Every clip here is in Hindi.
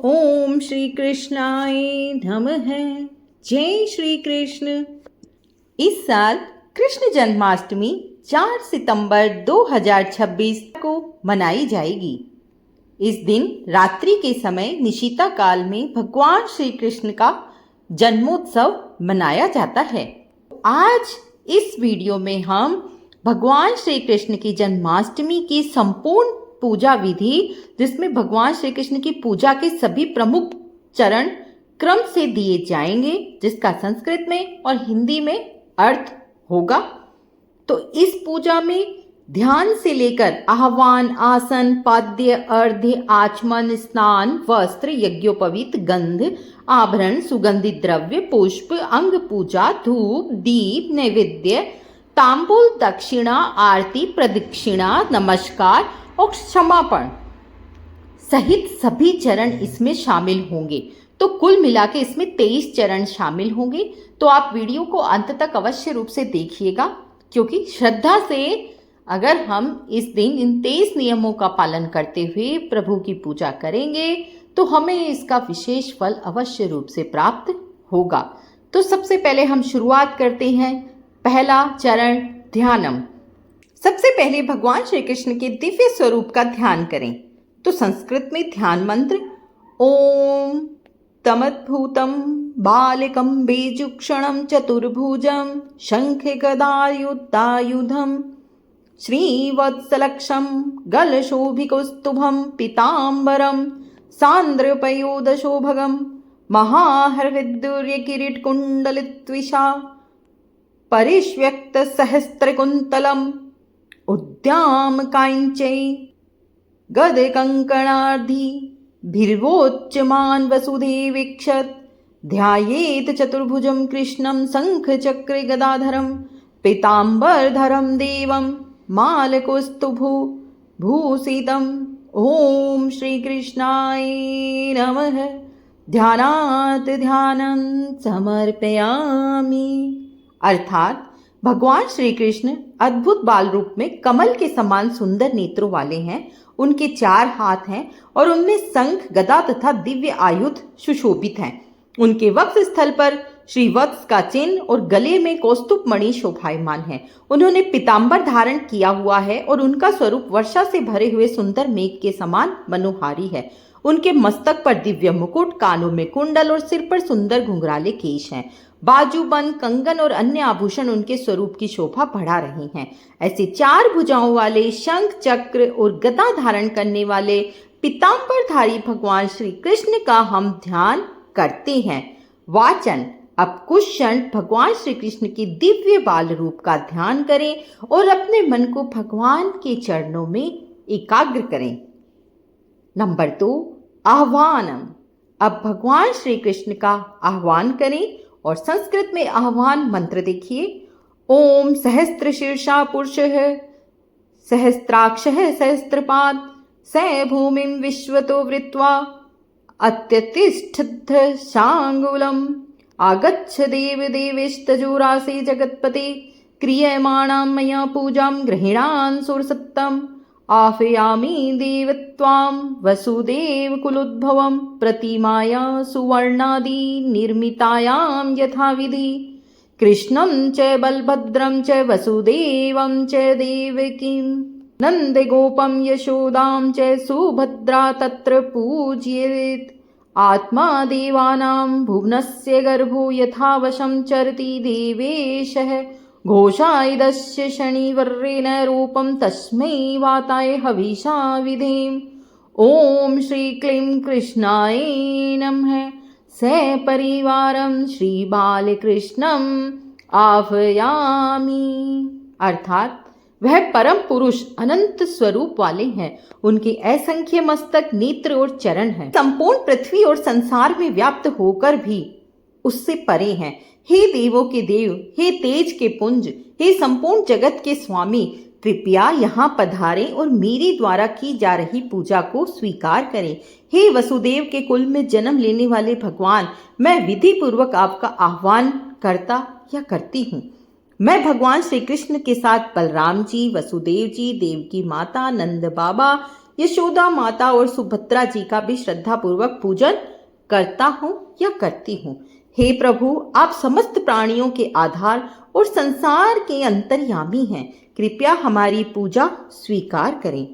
ओम श्री कृष्णाय नमः। जय श्री कृष्ण। इस साल कृष्ण जन्माष्टमी 4 सितंबर 2026 को मनाई जाएगी। इस दिन रात्रि के समय निशिता काल में भगवान श्री कृष्ण का जन्मोत्सव मनाया जाता है। आज इस वीडियो में हम भगवान श्री कृष्ण की जन्माष्टमी की संपूर्ण पूजा विधि, जिसमें भगवान श्री कृष्ण की पूजा के सभी प्रमुख चरण क्रम से दिए जाएंगे, जिसका संस्कृत में और हिंदी में अर्थ होगा। तो इस पूजा में ध्यान से लेकर आह्वान, आसन, पाद्य, अर्घ्य, आचमन, स्नान, वस्त्र, यज्ञोपवीत, गंध, आभरण, सुगंधित द्रव्य, पुष्प, अंग पूजा, धूप, दीप, नैवेद्य, तांबूल, दक्षिणा, आरती, प्रदक्षिणा, नमस्कार और क्षमापण सहित सभी चरण इसमें शामिल होंगे। तो कुल मिला के इसमें 23 चरण शामिल होंगे। तो आप वीडियो को अंत तक अवश्य रूप से देखिएगा, क्योंकि श्रद्धा से अगर हम इस दिन इन 23 नियमों का पालन करते हुए प्रभु की पूजा करेंगे तो हमें इसका विशेष फल अवश्य रूप से प्राप्त होगा। तो सबसे पहले हम शुरुआत करते हैं। पहला चरण ध्यानम। सबसे पहले भगवान श्री कृष्ण के दिव्य स्वरूप का ध्यान करें। तो संस्कृत में ध्यान मंत्र ओम तमद्भूतं बालिकं बीजुक्षणं चतुर्भुजं शंखे गदायुधायुधं श्रीवत्सलक्षं गलशोभिकौस्तुभं पीताम्बरं सान्द्रपयोदशोभगं महाहरविद्युर्यकिरीटकुण्डलित्विषा परिष्व्यक्तसहस्रकुन्तलम् उद्यामकाञ्चै गदकङ्कणार्धि भिर्वोच्यमान् वसुदेवीक्षत ध्यायेत चतुर्भुजं कृष्णं शङ्खचक्रे गदाधरं पीताम्बरधरं देवं मालकौस्तुभो भूषितम्। ओम श्री कृष्णाय नमः। ध्यानात् ध्यानं समर्पयामि। अर्थात भगवान श्री कृष्ण अद्भुत बाल रूप में कमल के समान सुंदर नेत्रों वाले हैं। उनके 4 हाथ हैं और उनमें शंख, गदा तथा दिव्य आयुध सुशोभित हैं। उनके वक्ष स्थल पर श्रीवत्स का चिन्ह और गले में कौस्तुभ मणि शोभायमान है। उन्होंने पीताम्बर धारण किया हुआ है और उनका स्वरूप वर्षा से भरे हुए सुंदर मेघ के समान मनोहारी है। उनके मस्तक पर दिव्य मुकुट, कानों में कुंडल और सिर पर सुंदर घुंघराले केश हैं। बाजूबंद, कंगन और अन्य आभूषण उनके स्वरूप की शोभा बढ़ा रहे हैं। ऐसे 4 भुजाओं वाले, शंख, चक्र और गदा धारण करने वाले पीताम्बरधारी भगवान श्री कृष्ण का हम ध्यान करते हैं। वाचन। अब कुछ क्षण भगवान श्री कृष्ण के दिव्य बाल रूप का ध्यान करें और अपने मन को भगवान के चरणों में एकाग्र करें। नंबर 2 आह्वानम। अब भगवान श्री कृष्ण का आह्वान करें और संस्कृत में आह्वान मंत्र देखिए। ओम सहस्त्र शीर्षा पुरुषः सहस्त्राक्षः सहस्त्रपाद स भूमिं विश्वतो वृत्वा अत्यतिष्ठत् शांगुलम् आगच्छ देव देवेस्तजोरासे जगत्पते क्रियमाणां मया पूजां गृहीणान् सुरसत्तम् आह्वयामि देवत्वां वसुदेव कुलोद्भवं प्रतिमाया सुवर्णादि निर्मितायां यथाविधि कृष्णं च बलभद्रं च वसुदेवं च देवकीं नन्दगोपं यशोदां च सुभद्रा तत्र पूजयेत् आत्मा देवानां भुवनस्य गर्भो यथावशं चरति देवेशः घोषायदस्य शनिवर्रेण रूपं तस्मै वाताय हविषा विधेम। ओम श्री क्लीं कृष्णाय नमः। सपरिवारं श्री बालकृष्णं आह्वयामि। अर्थात वह परम पुरुष अनंत स्वरूप वाले हैं। उनके असंख्य मस्तक, नेत्र और चरण हैं। संपूर्ण पृथ्वी और संसार में व्याप्त होकर भी उससे परे हैं। हे देवों के देव, हे तेज के पुंज, हे संपूर्ण जगत के स्वामी, कृपया यहाँ पधारें और मेरे द्वारा की जा रही पूजा को स्वीकार करें। हे वसुदेव के कुल में जन्म लेने वाले भगवान, मैं विधि पूर्वक आपका आह्वान करता या करती हूँ। मैं भगवान श्री कृष्ण के साथ बलराम जी, वसुदेव जी, देवकी माता, नंद बाबा, यशोदा माता और सुभद्रा जी का भी श्रद्धा पूर्वक पूजन करता हूँ या करती हूँ। हे प्रभु, आप समस्त प्राणियों के आधार और संसार के अंतर्यामी हैं, कृपया हमारी पूजा स्वीकार करें।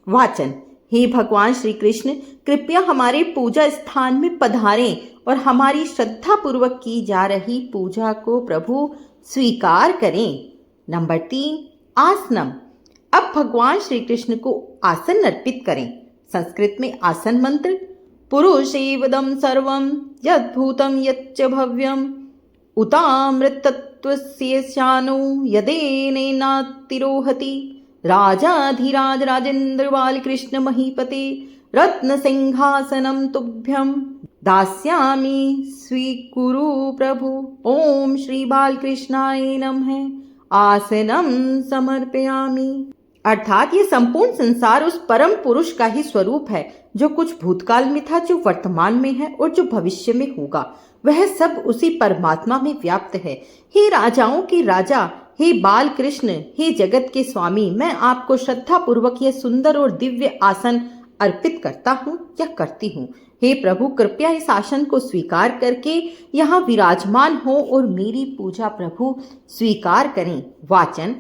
वाचन। हे भगवान श्री कृष्ण, कृपया हमारे पूजा स्थान में पधारें और हमारी श्रद्धा पूर्वक की जा रही पूजा को प्रभु स्वीकार करें। नंबर 3, आसनम। अब भगवान श्री कृष्ण को आसन अर्पित करें। संस्कृत में आसन मंत्र: पुरुषेवदं सर्वं यद्भूतं यच्च भव्यं उतामृतत्वस्य शानो यदेनेनातिरोहति राजाधिराज राजेन्द्र बालकृष्ण महीपते रत्न सिंहासनं तुभ्यं दास्यामि स्वीकुरु प्रभु। ओम श्री बालकृष्णाय नमः। आसनं समर्पयामि। अर्थात ये संपूर्ण संसार उस परम पुरुष का ही स्वरूप है, जो कुछ भूतकाल में था, जो वर्तमान में है और जो भविष्य में होगा। वह सब उसी परमात्मा में व्याप्त है। हे राजाओं के राजा, हे बाल कृष्ण, हे जगत के स्वामी, मैं आपको श्रद्धा पूर्वक यह सुंदर और दिव्य आसन अर्पित करता हूँ या करती हूँ। हे प्रभु, कृपया इस आसन को स्वीकार करके यहाँ विराजमान हो और मेरी पूजा प्रभु स्वीकार करें। वाचन।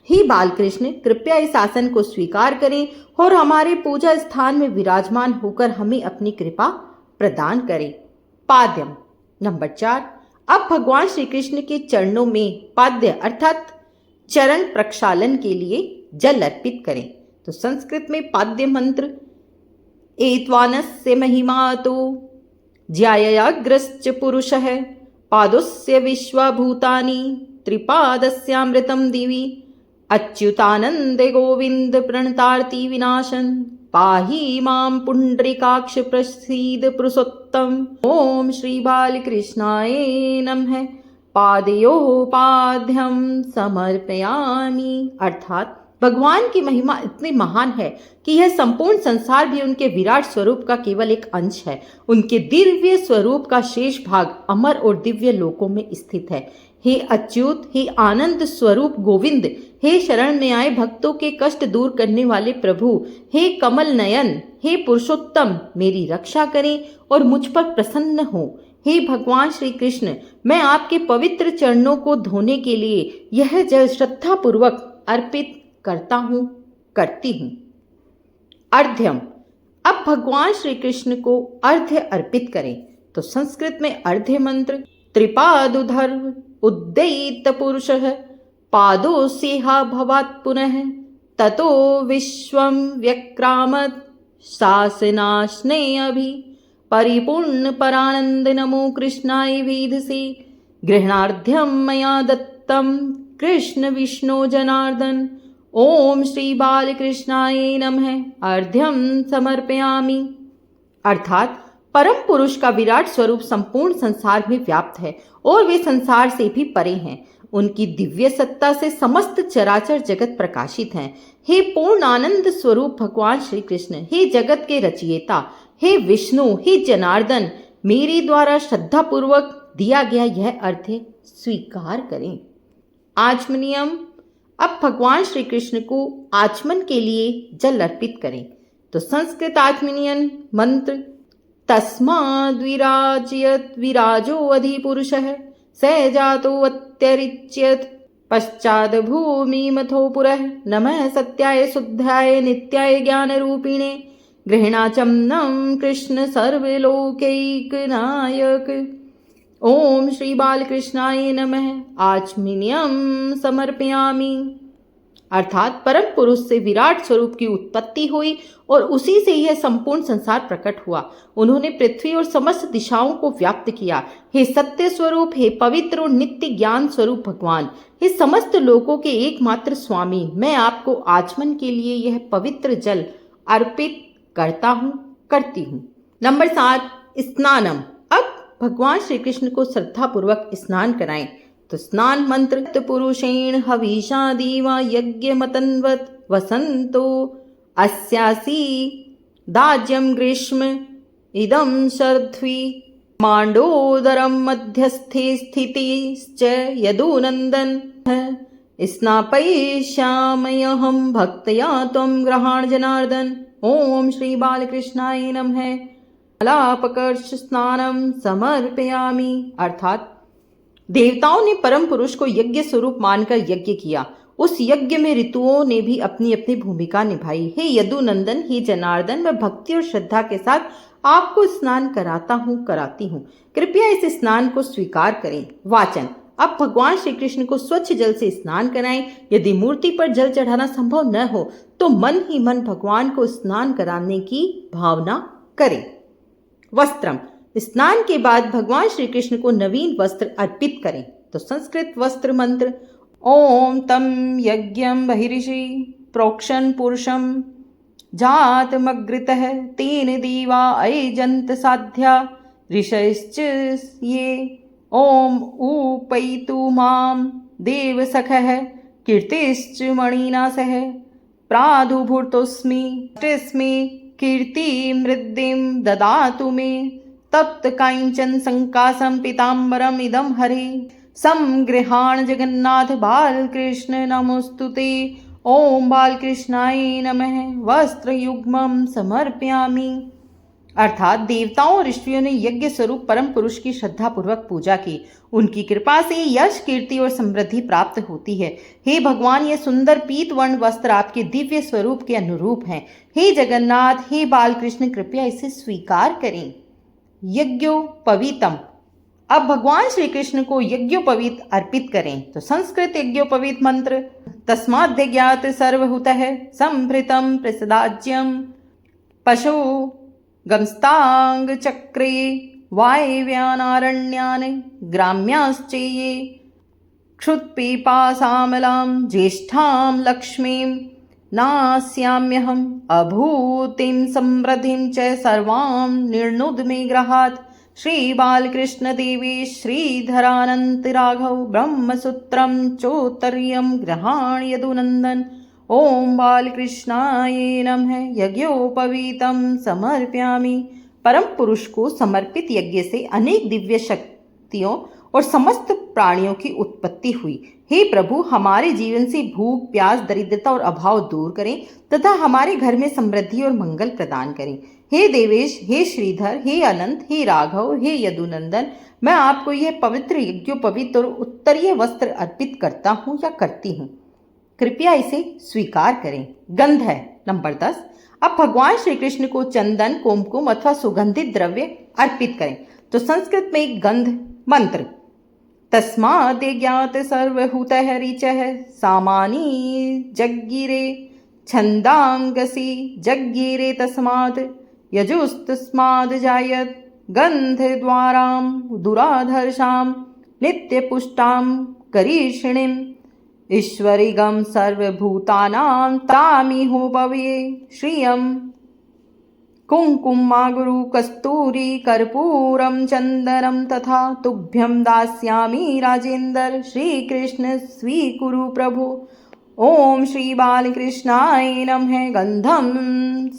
हे बालकृष्ण, कृपया इस आसन को स्वीकार करें और हमारे पूजा स्थान में विराजमान होकर हमें अपनी कृपा प्रदान करें। पाद्यम। नंबर 4, अब भगवान श्री कृष्ण के चरणों में पाद्य अर्थात चरण प्रक्षालन के लिए जल अर्पित करें। तो संस्कृत में पाद्य मंत्र: एत्वानस्य महिमा तो ज्यायाग्रश्च पुरुषः पादोस्य विश्वभूतानि त्रिपादस्यामृतं दिवि अच्युतानंद गोविंद प्रणतार्ति विनाशन पाहि मां पुंडरीकाक्ष प्रसीद पुरुषोत्तम। ओम श्री बालकृष्णाय नमः। पादयोपाध्यम समर्पयामि। अर्थात भगवान की महिमा इतनी महान है कि यह संपूर्ण संसार भी उनके विराट स्वरूप का केवल एक अंश है। उनके दिव्य स्वरूप का शेष भाग अमर और दिव्य लोकों में स्थित है। हे अच्युत, हे आनंद स्वरूप गोविंद, हे शरण में आए भक्तों के कष्ट दूर करने वाले प्रभु, हे कमल नयन, हे पुरुषोत्तम, मेरी रक्षा करें और मुझ पर प्रसन्न हो। हे भगवान श्री कृष्ण, मैं आपके पवित्र चरणों को धोने के लिए यह जल श्रद्धा पूर्वक अर्पित करता हूँ, करती हूँ। अर्घ्यम। अब भगवान श्री कृष्ण को अर्घ्य अर्पित करें। तो संस्कृत में अर्घ्य मंत्र: त्रिपादुधर उद्दयित पुरुषः पादोस्येहा भवात् पुनः ततो विश्वं व्यक्रामत् शासनाश्ने अभि परिपूर्ण परानंद नमो कृष्णाय वेधसे गृहणार्ध्यं मया दत्तं कृष्ण विष्णु जनार्दन। ओम श्री बालकृष्णाय नमः। अर्घ्यं समर्पयामि। अर्थात परम पुरुष का विराट स्वरूप संपूर्ण संसार में व्याप्त है और वे संसार से भी परे हैं। उनकी दिव्य सत्ता से समस्त चराचर जगत प्रकाशित हैं। हे पूर्ण आनंद स्वरूप भगवान श्री कृष्ण, हे जगत के रचयिता, हे विष्णु, हे जनार्दन, मेरे द्वारा श्रद्धा पूर्वक दिया गया यह अर्घ्य स्वीकार करें। आचमनियम। अब भगवान श्री कृष्ण को आचमन के लिए जल अर्पित करें। तो संस्कृत आचमनियन मंत्र: तस्माद्विराजयत विराजो अधिपुरुषः स जातो अत्यरिच्यत पश्चाद भूमि मथो पुरः नमः सत्याय शुद्धाय नित्याय ज्ञान रूपिणे गृह्णाचमनं कृष्ण सर्वलोकैक नायक। ओम श्री बालकृष्णाय नमः। आचमनीयम समर्पयामि। अर्थात परम पुरुष से विराट स्वरूप की उत्पत्ति हुई और उसी से यह संपूर्ण संसार प्रकट हुआ। उन्होंने पृथ्वी और समस्त दिशाओं को व्याप्त किया। हे सत्य स्वरूप, हे पवित्र और नित्य ज्ञान स्वरूप भगवान, हे समस्त लोकों के एकमात्र स्वामी, मैं आपको आचमन के लिए यह पवित्र जल अर्पित करता हूँ, करती हूँ। नंबर 7, स्नानम। अब भगवान श्री कृष्ण को श्रद्धा पूर्वक स्नान कराएं। तो स्नान मंत्र: पुरुषेण हविषा दीवा यज्ञ मतन्वत वसंतो अस्यासी दाज्यम ग्रीष्म इदं शरध्वी मांडोदरम मध्यस्थे स्थितिश्च यदुनंदन स्नापयिष्याम्यहं भक्तया त्वं गृहाण जनार्दन। ओम श्री बालकृष्णाय नमः। अलापकर्ष स्नानम समर्पयामि। अर्थात देवताओं ने परम पुरुष को यज्ञ स्वरूप मानकर यज्ञ किया। उस यज्ञ में ऋतुओं ने भी अपनी अपनी भूमिका निभाई। हे यदुनंदन, हे जनार्दन, मैं भक्ति और श्रद्धा के साथ आपको स्नान कराता हूँ, कराती हूँ। कृपया इस स्नान को स्वीकार करें। वाचन: अब भगवान श्री कृष्ण को स्वच्छ जल से स्नान कराएं। यदि मूर्ति पर जल चढ़ाना संभव न हो तो मन ही मन भगवान को स्नान कराने की भावना करें। वस्त्रम: स्नान के बाद भगवान श्री कृष्ण को नवीन वस्त्र अर्पित करें। तो संस्कृत वस्त्र मंत्र: ओम तम यज्ञम बहिर्षि प्रोक्षण पुरुषम जातमग्रितः तेन देवा अयजन्त साध्या ऋषयश्च ये। ओम ऊपैतु मां देवसखः कीर्तिश्च मणिना सह प्रादुर्भूतोऽस्मि कीर्ति मृद्धिं ददातु मे। तप्त काञ्चन संकासं पीताम्बरम् इदं हरे संगृहाण जगन्नाथ बालकृष्ण नमोस्तुते। ओम बालकृष्णाय नमः। वस्त्रयुग्मं समर्पयामि। अर्थात देवताओं और ऋषियों ने यज्ञ स्वरूप परम पुरुष की श्रद्धा पूर्वक पूजा की। उनकी कृपा से यश, कीर्ति और समृद्धि प्राप्त होती है। हे भगवान, ये सुंदर पीत वर्ण वस्त्र आपके दिव्य स्वरूप के अनुरूप हैं। हे जगन्नाथ, हे बालकृष्ण, कृपया इसे स्वीकार करें। यज्ञोपवीतम: अब भगवान श्री कृष्ण को यज्ञोपवीत अर्पित करें। तो संस्कृत यज्ञोपवीत मंत्र: तस्माद्यज्ञात सर्वहुतः संभृतं प्रसदाज्यम पशु गंस्तांग चक्रे वायव्यानारण्यान ग्राम्याश्चैये क्षुत्पिपासामलां ज्येष्ठां लक्ष्मीं नास्याम्यहम् अभूतिं समृद्धिं च सर्वां निर्णुद मे गृहात्। श्री बालकृष्ण देवेश श्रीधरानंत राघव ब्रह्मसूत्रं चोत्तर्यं गृहाण यदुनंदन। ओम बालकृष्णाय नमः। यज्ञोपवीतं समर्पयामि। परम पुरुष को समर्पित यज्ञ से अनेक दिव्य शक्तियों और समस्त प्राणियों की उत्पत्ति हुई। हे प्रभु, हमारे जीवन से भूख, प्यास, दरिद्रता और अभाव दूर करें तथा हमारे घर में समृद्धि और मंगल प्रदान करें। हे देवेश, हे श्रीधर, हे अनंत, हे राघव, हे यदुनंदन, मैं आपको यह पवित्र यज्ञोपवीत और उत्तरीय वस्त्र अर्पित करता हूँ या करती हूँ। कृपया इसे स्वीकार करें। गंध है नंबर 10। अब भगवान श्री कृष्ण को चंदन, कुमकुम अथवा सुगंधित द्रव्य अर्पित करें। तो संस्कृत में एक गंध मंत्र: तस्माद् ज्ञात सर्वहूतः ऋचः सामानी जग्गिरे छंदांगसी जग्गिरे तस्मात् यजुस्तस्माद् जायत गंधद्वारां दुराधर्षां नित्यपुष्टां करीषिणीम् ईश्वरिगं सर्वभूतानां तामिहो भवे श्रियं कुंकुमागुरु कस्तूरी कर्पूरं चंदनं तथा तुभ्यं दास्यामि राजेन्द्र। श्री कृष्ण स्वीकुरु प्रभु। ओम श्री बालकृष्णाय नमः। गंधम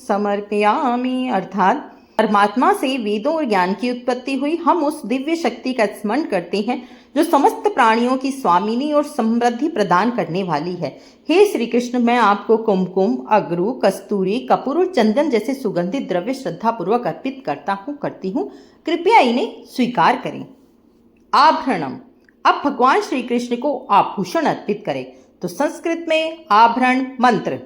समर्पयामि। अर्थात परमात्मा से वेदों और ज्ञान की उत्पत्ति हुई। हम उस दिव्य शक्ति का स्मरण करते हैं जो समस्त प्राणियों की स्वामिनी और समृद्धि प्रदान करने वाली है। हे श्री कृष्ण, मैं आपको कुमकुम, अगरू, कस्तूरी, कपूर और चंदन जैसे सुगंधित द्रव्य श्रद्धा पूर्वक अर्पित करता हूँ, करती हूँ। कृपया इन्हें स्वीकार करें। आभरणम: अब भगवान श्री कृष्ण को आभूषण अर्पित करें। तो संस्कृत में आभरण मंत्र: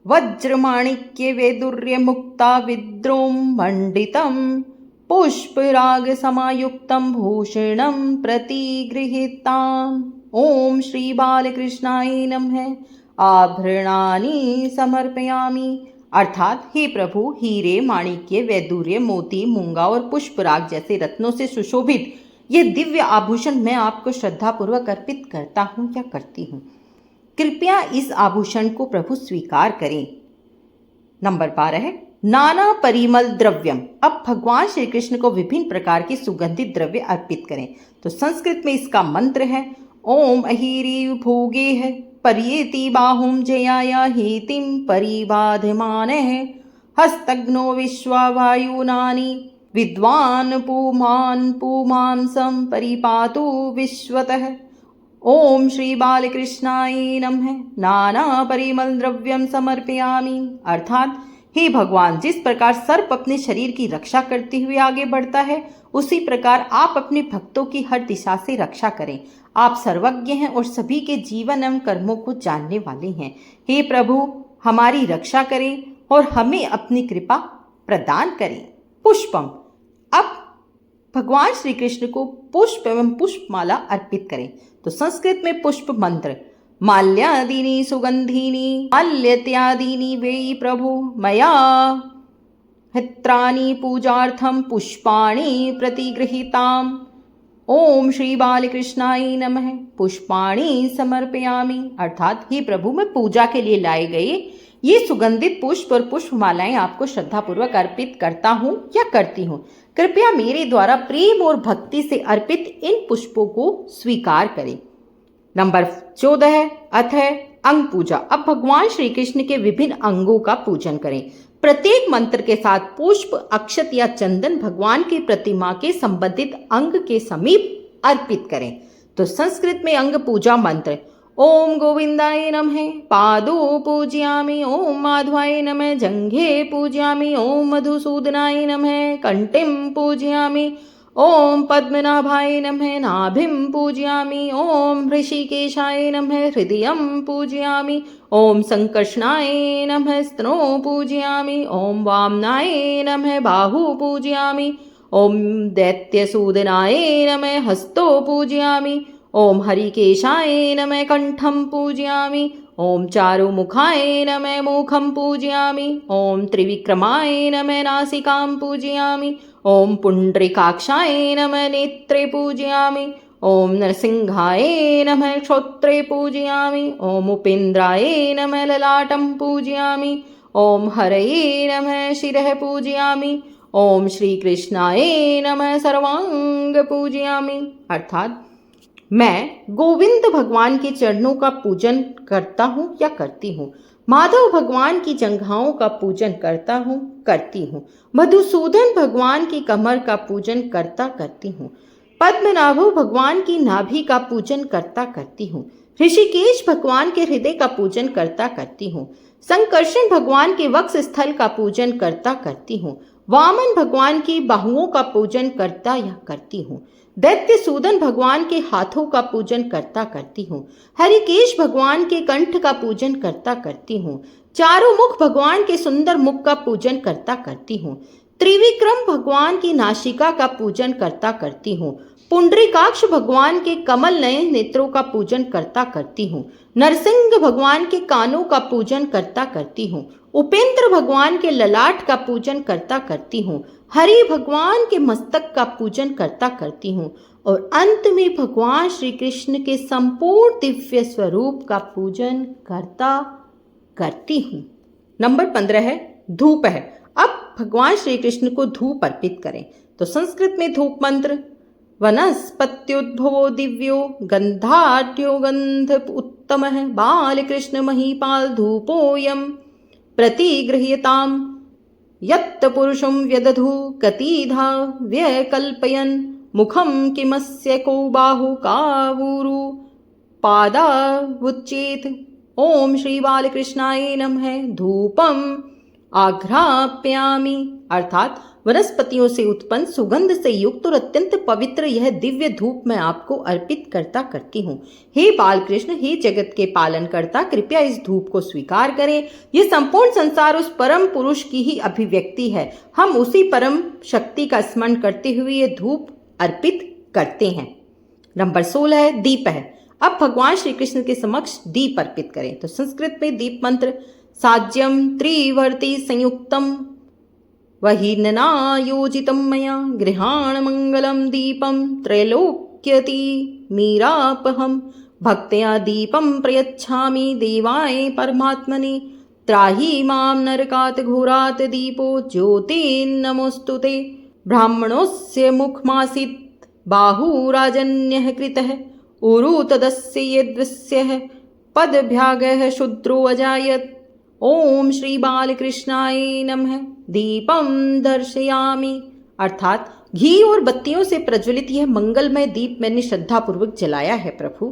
वज्रमाणिक्य वैदुर्य मुक्ता विद्रोम मंडितम पुष्पराग समायुक्तं भूषणं प्रतिगृहीताम्। ओम श्री बालकृष्णाय नमः। आभरणानि समर्पयामि। अर्थात हे प्रभु, हीरे, माणिक्य, वैदुर्य, मोती, मूंगा और पुष्पराग जैसे रत्नों से सुशोभित ये दिव्य आभूषण मैं आपको श्रद्धापूर्वक अर्पित करता हूँ या करती हूँ। कृपया इस आभूषण को प्रभु स्वीकार करें। नंबर 12 है नाना परिमल द्रव्यम। अब भगवान श्री कृष्ण को विभिन्न प्रकार के सुगंधित द्रव्य अर्पित करें। तो संस्कृत में इसका मंत्र है: ओम अहिरी भोगे है परियेति बाहुम जयाया हेतिम परिबाधमानः हस्तग्नो विश्वावायुनानि विद्वान् पुमान् पुमांसं परिपातु विश्वतः। ओम श्री बालकृष्णाय नमः। नाना परिमल द्रव्यम समर्पयामि। अर्थात हे भगवान, जिस प्रकार सर्प अपने शरीर की रक्षा करते हुए आगे बढ़ता है, उसी प्रकार आप अपने भक्तों की हर दिशा से रक्षा करें। आप सर्वज्ञ हैं और सभी के जीवन एवं कर्मों को जानने वाले हैं। हे प्रभु, हमारी रक्षा करें और हमें अपनी कृपा प्रदान करें। पुष्पम। अब भगवान श्री कृष्ण को पुष्प एवं पुष्पमाला अर्पित करें। तो संस्कृत में पुष्प मंत्र: माल्यादीनि सुगंधीनि माल्यत्यादीनि वेयि प्रभु मया हित्राणि पूजार्थं पुष्पाणि प्रतिगृहीताम्। ओम श्री बालकृष्णाय नमः पुष्पाणि समर्पयामि। अर्थात हे प्रभु, मैं पूजा के लिए लाए गए ये सुगंधित पुष्प और पुष्पमालाएं आपको श्रद्धापूर्वक अर्पित करता हूँ या करती हूँ। कृपया मेरे द्वारा प्रेम और भक्ति से अर्पित इन पुष्पों को स्वीकार करें। नंबर 14 है अथ अंग पूजा। अब भगवान श्री कृष्ण के विभिन्न अंगों का पूजन करें। प्रत्येक मंत्र के साथ पुष्प, अक्षत या चंदन भगवान की प्रतिमा के संबंधित अंग के समीप अर्पित करें। तो संस्कृत में अंग पूजा मंत्र: ओम गोविंदाय नमः पादो पूजयामि, ओम माधवाय नमः जंघे पूजयामि, ओम मधुसूदनाय नमः कंठिं पूजयामि, ओम पद्मनाभाय नमः नाभिं पूजयामि, ओम ऋषिकेशाय नमः हृदयं पूजयामि, ओम संकर्षणाय नमः स्तनो पूजयामि, ओम वामनाय नमः बाहु पूजयामि, ओम दैत्यसूदनाय नमः हस्तो पूजयामि, ओम हरिकेशाय नमः कंठं पूजयामि, ओम चारुमुखाय नमः मुखं पूजयामि, ओम त्रिविक्रमाय नमः नासिकां पूजयामि, ओम पुंडरीकाक्षाय नमः नेत्रे पूजयामि, ओम नरसिंहाय नमः श्रोत्रे पूजयामि, ओम उपेन्द्राय नमः ललाटं पूजयामि, ओम हरये नमः शिरः पूजयामि, ओम श्री कृष्णाय नमः सर्वांग पूजयामि। अर्थात मैं गोविंद भगवान के चरणों का पूजन करता हूँ या करती हूँ, माधव भगवान की जंघाओं का पूजन करता हूँ करती हूँ, मधुसूदन भगवान की कमर का पूजन करती हूँ, पद्मनाभ भगवान की नाभि का पूजन करती हूँ, ऋषिकेश भगवान के हृदय का पूजन करती हूँ, संकर्षण भगवान के वक्ष स्थल का पूजन करती हूँ, वामन भगवान की बाहुओं का पूजन करती हूँ, दैत्यसूदन भगवान के हाथों का पूजन करती हूँ, हरिकेश भगवान के कंठ का पूजन करती हूँ, चारों मुख भगवान के सुंदर मुख का पूजन करती हूँ, त्रिविक्रम भगवान की नासिका का पूजन करती हूँ, पुंडरीकाक्ष भगवान के कमल नयन नेत्रों का पूजन करती हूँ, नरसिंह भगवान के कानों का पूजन करती हूँ, उपेंद्र भगवान के ललाट का पूजन करती हूँ, हरि भगवान के मस्तक का पूजन करती हूँ और अंत में भगवान श्री कृष्ण के संपूर्ण दिव्य स्वरूप का पूजन करती हूँ। नंबर 15 है धूप है। अब भगवान श्री कृष्ण को धूप अर्पित करें। तो संस्कृत में धूप मंत्र: वनस्पत्युद्भवो दिव्यो गंधाढ्यो गंध उत्तमः बालकृष्ण महीपाल धूपोऽयं प्रतिगृह्यताम् यत् पुरुषं व्यदधु कतिधा व्यकल्पयन् मुखं किमस्य को बाहु कावूरु पादावुच्चेत। ओम श्री बालकृष्णाय नमः धूपम आघ्राप्यामि। अर्थात वनस्पतियों से उत्पन्न सुगंध से युक्त और अत्यंत पवित्र यह दिव्य धूप मैं आपको अर्पित करती हूँ। हे बालकृष्ण, हे जगत के पालन करता, कृपया इस धूप को स्वीकार करें। यह संपूर्ण संसार उस परम पुरुष की ही अभिव्यक्ति है। हम उसी परम शक्ति का स्मरण करते हुए यह धूप अर्पित करते हैं। नंबर 16 है दीप है। अब भगवान श्री कृष्ण के समक्ष दीप अर्पित करें। तो संस्कृत में दीप मंत्र: साज्यम त्रिवर्ति संयुक्तम वहीननायोजितं मया गृहाण मंगलम दीपम त्रैलोक्यति मीरापहम भक्त्या दीपम प्रयच्छामि देवाय परमात्मने त्राहि मां नरकात् घोरात् दीपो ज्योतिर्नमोस्तुते। ब्राह्मणोस्य मुखमासीत् बाहुराजन्यः कृतः उरु तदस्य यद्वस्यः पदभ्यागः शूद्रो अजायत्। ओम श्री बालकृष्णाय नमः दीपम दर्शयामि। अर्थात घी और बत्तियों से प्रज्वलित यह मंगलमय दीप मैंने श्रद्धापूर्वक जलाया है। प्रभु,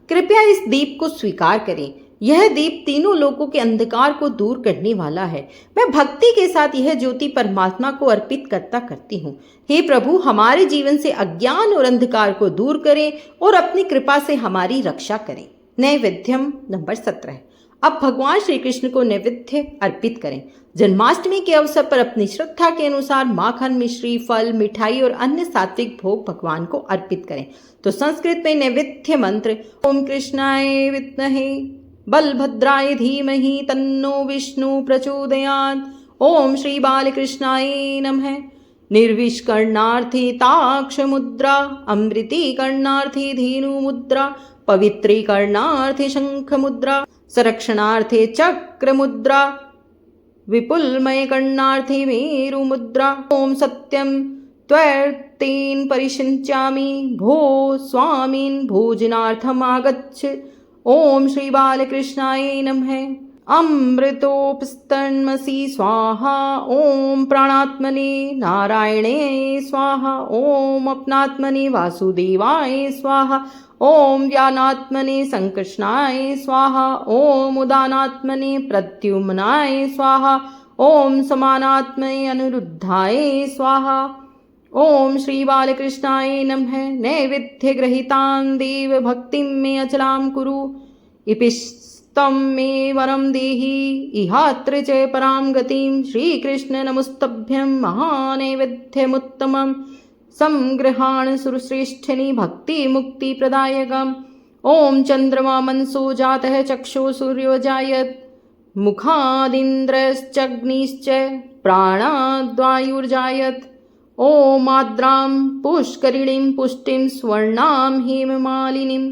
कृपया इस दीप को स्वीकार करें। यह दीप तीनों लोकों के अंधकार को दूर करने वाला है। मैं भक्ति के साथ यह ज्योति परमात्मा को अर्पित करती हूँ। हे प्रभु, हमारे जीवन से अज्ञान और अंधकार को दूर करें और अपनी कृपा से हमारी रक्षा करें। नैवेद्यम नंबर 17। अब भगवान श्री कृष्ण को नैवेद्य अर्पित करें। जन्माष्टमी के अवसर पर अपनी श्रद्धा के अनुसार माखन, मिश्री, फल, मिठाई और अन्य सात्विक भोग भगवान को अर्पित करें। तो संस्कृत में नैवेद्य मंत्र ओम कृष्णाय विद्महे बलभद्राय धीमहि तन्नो विष्णु प्रचोदयात्। ओम श्री बालकृष्णाय नमः। निर्विष्कर्णार्थी ताक्ष मुद्रा, अमृतीकरणार्थी धेनु मुद्रा, पवित्रीकरणार्थी शंख मुद्रा, संरक्षणार्थे चक्र मुद्रा, विपुलमय करणार्थी मेरु मुद्रा। ओम सत्यम त्वत्तेन परिषिञ्चामि भो स्वामिन् भोजनार्थम आगच्छ। ओम श्री बालकृष्णाय नमः। अमृतोपस्तन्मसि स्वाहा। ओम प्राणात्मने नारायणे स्वाहा। ओम अपनात्मने वासुदेवाय स्वाहा। ओम व्यानात्मने संकृष्णाय स्वाहा। ओम उदानात्मने प्रद्युम्नाय स्वाहा। ओम समानात्मने अनिरुद्धाय स्वाहा। ओम श्री बालकृष्णाय नमः। नैवेद्य ग्रहीतां देव भक्तिं मे अचलां कुरु। इपिस्तं मे वरं देहि इहात्र च परां गतिं। श्रीकृष्ण नमस्तभ्यं महानैवेद्यमुत्तमं संग्रहाण सुरश्रेष्ठनि भक्ति मुक्ति प्रदायकम्। ओम चंद्रमा मनसो जातः चक्षो सूर्यो जायत। मुखादिन्द्रश्चग्निश्च प्राणाद्वायुर्जायत। ओम आद्रां पुष्करिणीं पुष्टिं स्वर्णां हेममालिनीं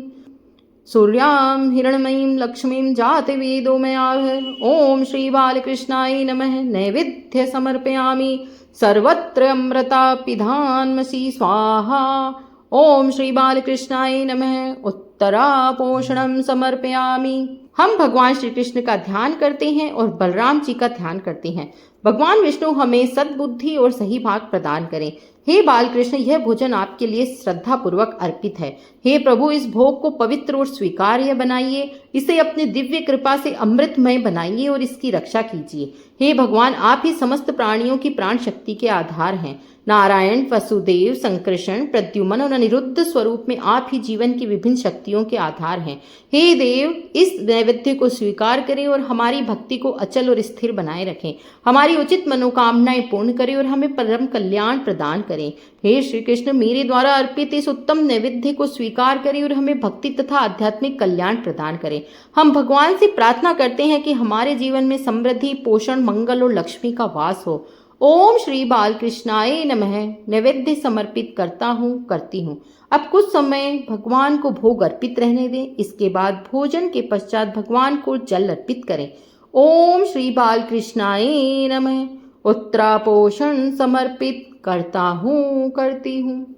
सूर्यां हिरण्मयीं लक्ष्मीं जाति वेदो मयाः। ओम श्री बालकृष्णाय नमः। नैवेद्य समर्पयामि सर्वत्र अमृता पिधान्मसि स्वाहा। ओम श्री बालकृष्णाय नमः। उत्तरा पोषणम समर्पयामि। हम भगवान श्री कृष्ण का ध्यान करते हैं और बलराम जी का ध्यान करते हैं। भगवान विष्णु हमें सद्बुद्धि और सही भाग प्रदान करें। हे बालकृष्ण, यह भोजन आपके लिए श्रद्धा पूर्वक अर्पित है। हे प्रभु, इस भोग को पवित्र और स्वीकार्य बनाइए। इसे अपनी दिव्य कृपा से अमृतमय बनाइए और इसकी रक्षा कीजिए। हे भगवान, आप ही समस्त प्राणियों की प्राण शक्ति के आधार हैं। नारायण, वसुदेव, संकृष्ण, प्रद्युम्न और अनिरुद्ध स्वरूप में आप ही जीवन की विभिन्न शक्तियों के आधार हैं। हे देव, इस नैवेद्य को स्वीकार करें और हमारी भक्ति को अचल और स्थिर बनाए रखें। हमारी उचित मनोकामनाएं पूर्ण करें और हमें परम कल्याण प्रदान करें। हे श्री कृष्ण, मेरे द्वारा अर्पित इस उत्तम नैवेद्य को स्वीकार करें और हमें भक्ति तथा आध्यात्मिक कल्याण प्रदान करें। हम भगवान से प्रार्थना करते हैं कि हमारे जीवन में समृद्धि, पोषण, मंगल और लक्ष्मी का वास हो। ओम श्री बालकृष्णाय नमः। नैवेद्य समर्पित करती हूँ। अब कुछ समय भगवान को भोग अर्पित रहने दें। इसके बाद भोजन के पश्चात भगवान को जल अर्पित करें। ओम श्री बालकृष्णाय नमः। उत्तरापोषण समर्पित करती हूँ।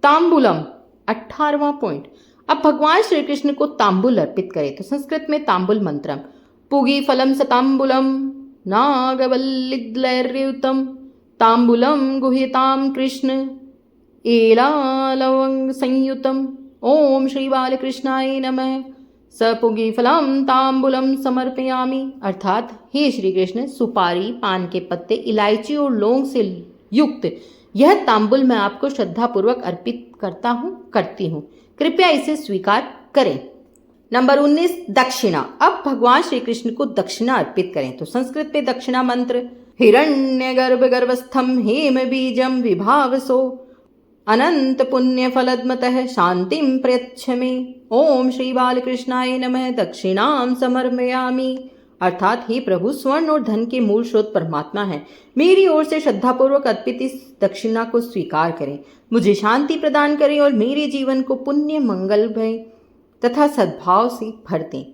तांबूलम 18वां पॉइंट। अब भगवान श्री कृष्ण को तांबुल अर्पित करें। तो संस्कृत में तांबुल मंत्रम पुगी फलम सतांबुलम नागवल्लिद्लैर्युतं तांबुलं गुह्यतां कृष्ण एलालवंग संयुतम। ओम श्री बालकृष्णाय नमः। सपुगी फलम तांबुलम समर्पयामि। अर्थात हे श्री कृष्ण, सुपारी, पान के पत्ते, इलायची और लौंग से युक्त यह तांबुल मैं आपको श्रद्धापूर्वक अर्पित करती हूँ। कृपया इसे स्वीकार करें। नंबर 19 दक्षिणा। अब भगवान श्री कृष्ण को दक्षिणा अर्पित करें। तो संस्कृत में दक्षिणा मंत्र हिरण्यगर्भ गर्भस्थम हेम बीजम विभावसो अनंत पुण्य फलद्मतः शांतिम प्रयच्छ मे। ओम श्री बालकृष्णाय नमः। दक्षिणाम समर्पयामि। अर्थात हे प्रभु, स्वर्ण और धन के मूल स्रोत परमात्मा है। मेरी ओर से श्रद्धापूर्वक अर्पित इस दक्षिणा को स्वीकार करें। मुझे शांति प्रदान करें और मेरे जीवन को पुण्य, मंगलमय तथा सद्भाव से भर दें।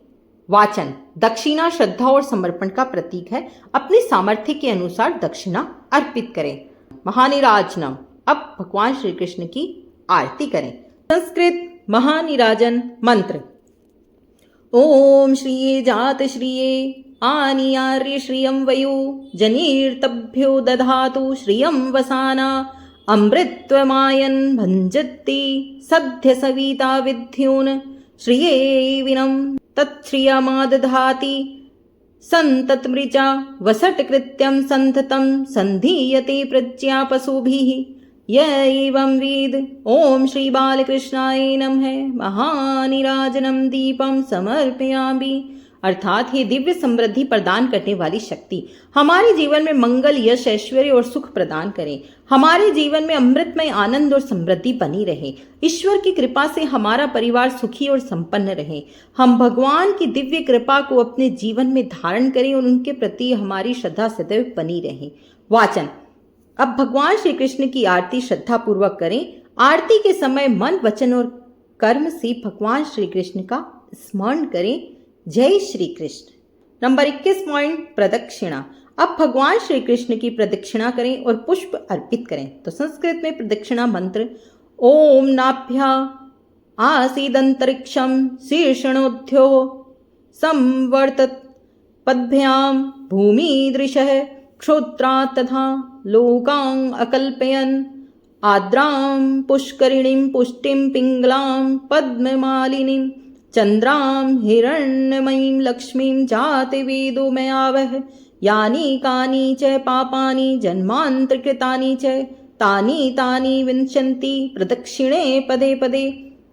वाचन। दक्षिणा श्रद्धा और समर्पण का प्रतीक है। अपनी सामर्थ्य के अनुसार दक्षिणा अर्पित करें। महानिराजनम। अब भगवान श्री कृष्ण की आरती करें। संस्कृत महानिराजन मंत्र। ओम श्रिये जात श्रिये आनियार्य श्रियं वयो जनीर्तभ्यो दधातु श्रियं वसाना अमृतत्वमायन् भञ्जति सद्य सविता विद्युन् श्रिये विनं तच्छ्रियमादधाति सन्ततमृचा वसटकृत्यं सन्ततं सन्धीयते प्रज्ञा पशुभिः य एवं वेद। ओम श्री बालकृष्णाय नमः। महानिराजनम दीपम समर्पयामि। अर्थात हे दिव्य समृद्धि प्रदान करने वाली शक्ति, हमारे जीवन में मंगल, यश, ऐश्वर्य और सुख प्रदान करें। हमारे जीवन में अमृतमय आनंद और समृद्धि बनी रहे। ईश्वर की कृपा से हमारा परिवार सुखी और संपन्न रहे। हम भगवान की दिव्य कृपा को अपने जीवन में धारण करें और उनके प्रति हमारी श्रद्धा सदैव बनी रहे। वाचन। अब भगवान श्री कृष्ण की आरती श्रद्धा पूर्वक करें। आरती के समय मन, वचन और कर्म से भगवान श्री कृष्ण का स्मरण करें। जय श्री कृष्ण। नंबर 21 पॉइंट, प्रदक्षिणा। अब भगवान श्री कृष्ण की प्रदक्षिणा करें और पुष्प अर्पित करें। तो संस्कृत में प्रदक्षिणा मंत्र ओम नाभ्या आसीदंतरिक्षम शीर्षणोध्यो संवर्तत पद्भ्याम भूमि दृशः क्षोत्रा तथा लोकां अकल्पयन् आद्रां पुष्करिणीं पुष्टिं पिंगलां पद्ममालिनीं चंद्रां हिरण्यमयीं लक्ष्मीं जाते वेदो मयावह यानि कानि च पापानि जन्मान्तरकृतानि च तानि तानि विंशन्ति प्रदक्षिणे पदे पदे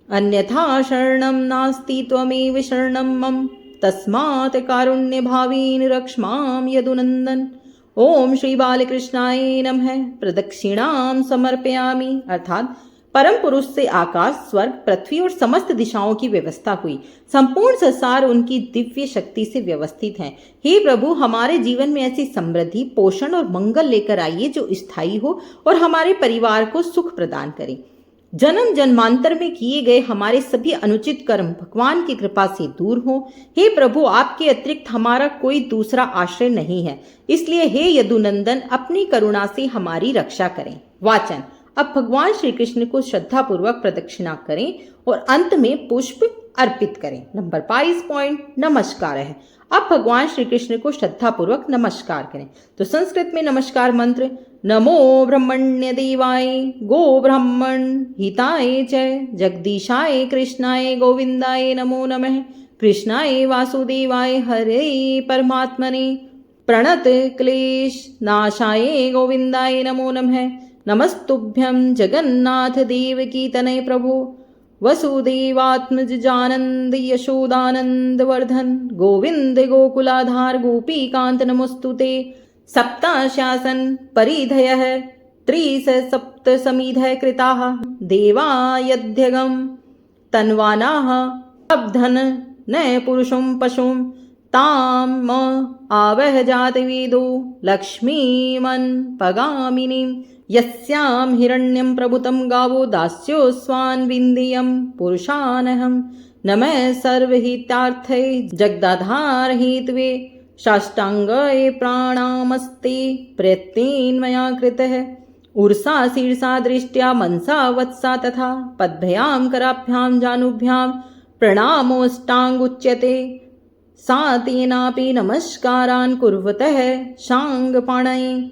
अन्यथा शरणं नास्ति त्वमेव शरणं मम तस्मात् कारुण्यभावेन रक्ष मां यदुनन्दन। ओम श्री बालकृष्णाय नमः। प्रदक्षिणां समर्पयामि। अर्थात परम पुरुष से आकाश, स्वर्ग, पृथ्वी और समस्त दिशाओं की व्यवस्था हुई। संपूर्ण संसार उनकी दिव्य शक्ति से व्यवस्थित है। हे प्रभु, हमारे जीवन में ऐसी समृद्धि, पोषण और मंगल लेकर आइए जो स्थायी हो और हमारे परिवार को सुख प्रदान करे। जन्म जन्मांतर में किए गए हमारे सभी अनुचित कर्म भगवान की कृपा से दूर हो। हे प्रभु, आपके अतिरिक्त हमारा कोई दूसरा आश्रय नहीं है, इसलिए हे यदुनंदन अपनी करुणा से हमारी रक्षा करें। वाचन। अब भगवान श्री कृष्ण को श्रद्धा पूर्वक प्रदक्षिणा करें और अंत में पुष्प अर्पित करें। नंबर 22 पॉइंट, नमस्कार है। अब भगवान श्री कृष्ण को श्रद्धा पूर्वक नमस्कार करें। तो संस्कृत में नमस्कार मंत्र नमो ब्रह्मण्य देवाय गो ब्राह्मण हिताय च जगदीशाय कृष्णाय गोविंदाय नमो नमः कृष्णाय वासुदेवाय हरे परमात्मने प्रणत क्लेश नाशाय गोविंदाय नमो नमः नमस्तुभ्यं जगन्नाथ देवकी तनय प्रभु वसुदेवात्मज जानंद यशोदानंद वर्धन गोविंद गोकुलाधार गोपीकांत नमोस्तुते सप्ताशासन परिधयः त्रिस सप्त समीधय कृताः देवायध्यगम तन्वानाः अब्धन न पुरुषं पशुं ताम आवह जातवेदो लक्ष्मीमन् पगामिनीं यस्यां हिरण्यं प्रभुतं गावो दास्योस्वान् विन्देयं पुरुषानहं नमः सर्वहितार्थे जगदाधार हेतवे साष्टांगये प्राणामस्ते प्रयत्नेन मया कृतः उर्सा शीर्षा दृष्ट्या मनसा वत्सा तथा पद्भ्यां कराभ्यां जानुभ्यां प्रणामोष्टांगुच्यते सा तेनापि नमस्कारान् कुर्वतः शांगपाणये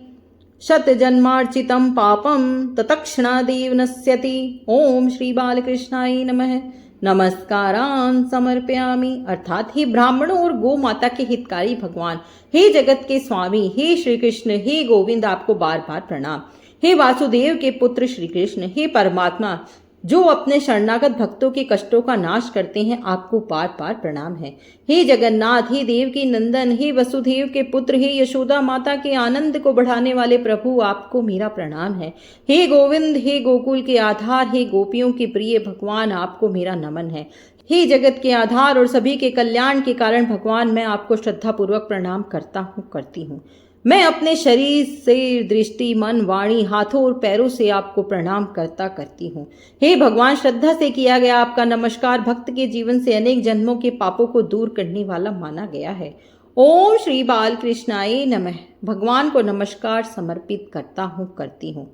शतजन्मार्चितं पापं तत्क्षणादेव नश्यति। ओम श्री बालकृष्णाय नमः। नमस्कारान् समर्पयामि। अर्थात हे ब्राह्मणों और गौ माता के हितकारी भगवान, हे जगत के स्वामी, हे श्री कृष्ण, हे गोविंद, आपको बार बार प्रणाम। हे वासुदेव के पुत्र श्री कृष्ण, हे परमात्मा जो अपने शरणागत भक्तों के कष्टों का नाश करते हैं, आपको बार बार प्रणाम है। हे जगन्नाथ, हे देव के नंदन, हे वसुदेव के पुत्र, हे यशोदा माता के आनंद को बढ़ाने वाले प्रभु, आपको मेरा प्रणाम है। हे गोविंद, हे गोकुल के आधार, हे गोपियों के प्रिय भगवान, आपको मेरा नमन है। हे जगत के आधार और सभी के कल्याण के कारण भगवान, मैं आपको श्रद्धापूर्वक प्रणाम करता हूँ, करती हूँ। मैं अपने शरीर से, दृष्टि, मन, वाणी, हाथों और पैरों से आपको प्रणाम करती हूँ। हे भगवान, श्रद्धा से किया गया आपका नमस्कार भक्त के जीवन से अनेक जन्मों के पापों को दूर करने वाला माना गया है। ओम श्री बालकृष्णाय नमः। भगवान को नमस्कार समर्पित करता हूँ, करती हूँ।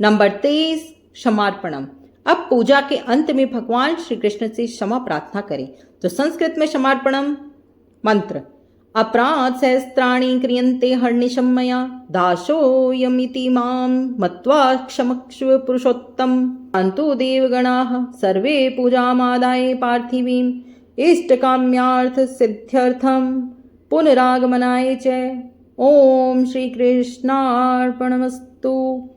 नंबर 23, क्षमार्पणम। अब पूजा के अंत में भगवान श्री कृष्ण से क्षमा प्रार्थना करें। तो संस्कृत में क्षमार्पणम मंत्र अपराध सहस्त्राणि क्रियन्ते हर्निशं मया दासोऽयमिति मां मत्वा क्षमस्व पुरुषोत्तम। अन्तु देवगणाः सर्वे पूजामादाय पार्थिवीं इष्टकाम्यार्थ सिद्ध्यर्थम पुनरागमनाय च। ओम श्री कृष्णार्पणमस्तु।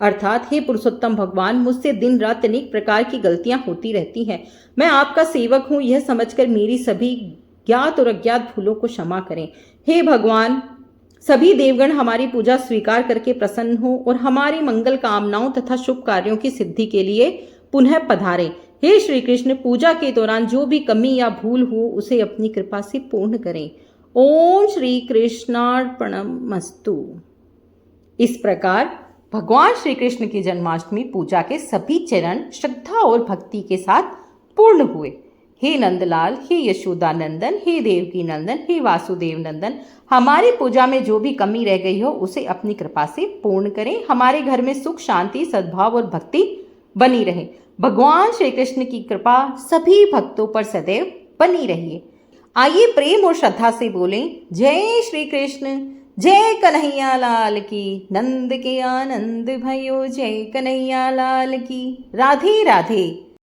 अर्थात हे पुरुषोत्तम भगवान, मुझसे दिन रात अनेक प्रकार की गलतियां होती रहती हैं। मैं आपका सेवक हूं, यह समझकर मेरी सभी ज्ञात और अज्ञात भूलों को क्षमा करें। हे भगवान, सभी देवगण हमारी पूजा स्वीकार करके प्रसन्न हो और हमारी मंगल कामनाओं तथा शुभ कार्यों की सिद्धि के लिए पुनः पधारें। हे श्री कृष्ण, पूजा के दौरान जो भी कमी या भूल हो उसे अपनी कृपा से पूर्ण करें। ओम श्री कृष्णार्पणमस्तु। इस प्रकार भगवान श्री कृष्ण की जन्माष्टमी पूजा के सभी चरण श्रद्धा और भक्ति के साथ पूर्ण हुए। हे नंदलाल, हे यशोदा नंदन, हे देवकी नंदन, हे वासुदेव नंदन, हमारी पूजा में जो भी कमी रह गई हो उसे अपनी कृपा से पूर्ण करें। हमारे घर में सुख, शांति, सद्भाव और भक्ति बनी रहे। भगवान श्री कृष्ण की कृपा सभी भक्तों पर सदैव बनी रहिए। आइए प्रेम और श्रद्धा से बोलें, जय श्री कृष्ण, जय कन्हैया लाल की, नंद के आनंद भयो, जय कन्हैया लाल की। राधे राधे।